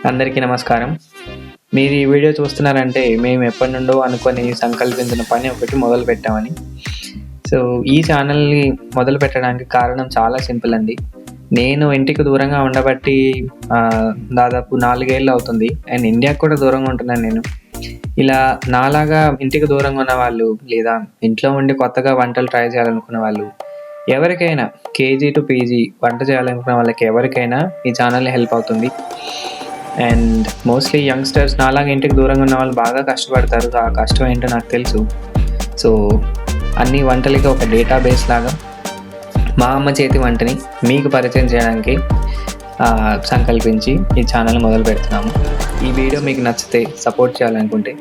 అందరికీ నమస్కారం. మీరు ఈ వీడియో చూస్తున్నారంటే మేము ఎప్పటి నుండో అనుకొని సంకల్పించిన పని ఒకటి మొదలుపెట్టామని. సో, ఈ ఛానల్‌ని మొదలుపెట్టడానికి కారణం చాలా సింపుల్ అండి. నేను ఇంటికి దూరంగా ఉండబట్టి దాదాపు 4 ఏళ్ళు అవుతుంది. అండ్ ఇండియాకి కూడా దూరంగా ఉంటున్నాను నేను. ఇలా నాలాగా ఇంటికి దూరంగా ఉన్నవాళ్ళు, లేదా ఇంట్లో ఉండి కొత్తగా వంటలు ట్రై చేయాలనుకునే వాళ్ళు, ఎవరికైనా కేజీ టు పీజీ వంట చేయాలనుకునే వాళ్ళకి ఎవరికైనా ఈ ఛానల్ హెల్ప్ అవుతుంది. అండ్ మోస్ట్లీ యంగ్స్టర్స్ నాలాగా ఇంటికి దూరంగా ఉన్న వాళ్ళు బాగా కష్టపడతారు. ఆ కష్టం ఏంటో నాకు తెలుసు. సో, అన్ని వంటలకి ఒక డేటాబేస్ లాగా మా అమ్మ చేతి వంటని మీకు పరిచయం చేయడానికి సంకల్పించి ఈ ఛానల్ మొదలు పెడుతున్నాము. ఈ వీడియో మీకు నచ్చితే సపోర్ట్ చేయాలనుకుంటే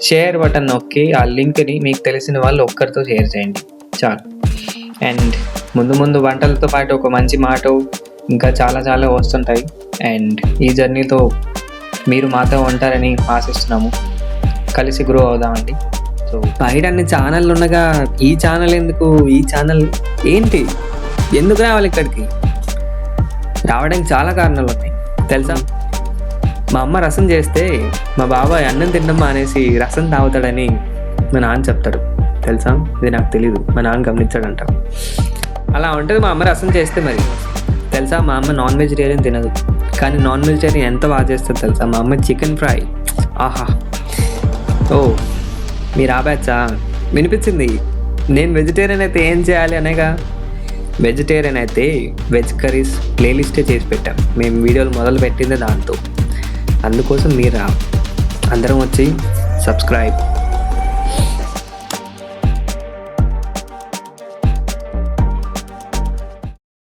షేర్ బటన్ నొక్కి ఆ లింక్ని మీకు తెలిసిన వాళ్ళు ఒక్కరితో షేర్ చేయండి చాలు. అండ్ ముందు వంటలతో పాటు ఒక మంచి మాట ఇంకా చాలా వస్తుంటాయి. అండ్ ఈ జర్నీతో మీరు మాతో ఉంటారని ఆశిస్తున్నాము. కలిసి గ్రో అవుదామండి. సో, బయట అన్ని ఛానళ్ళు ఉండగా ఈ ఛానల్ ఎందుకు? ఈ ఛానల్ ఏంటి? ఎందుకు రావాలి ఇక్కడికి? రావడానికి చాలా కారణాలు ఉన్నాయి తెలుసా. మా అమ్మ రసం చేస్తే మా బాబాయ్ అన్నం తినడం మానేసి రసం తాగుతాడని మా నాన్న చెప్తాడు తెలుసా. ఇది నాకు తెలీదు, మా నాన్న గమనించాడంట. అలా ఉంటుంది మా అమ్మ రసం చేస్తే. మరి తెలుసా, మా అమ్మ నాన్ వెజిటేరియన్ తినదు, కానీ నాన్ వెజిటేరియన్ ఎంత బాగా చేస్తుంది తెలుసా. మా అమ్మ చికెన్ ఫ్రై, ఆహా. ఓ, మీరు ఆపేచ్చా? వినిపించింది. నేను వెజిటేరియన్ అయితే ఏం చేయాలి అనేగా. వెజిటేరియన్ అయితే వెజ్ కర్రీస్ ప్లేలిస్టే చేసి పెట్టాం. మేము వీడియోలు మొదలు పెట్టింది దాంతో. అందుకోసం మీరు అందరం వచ్చి సబ్స్క్రైబ్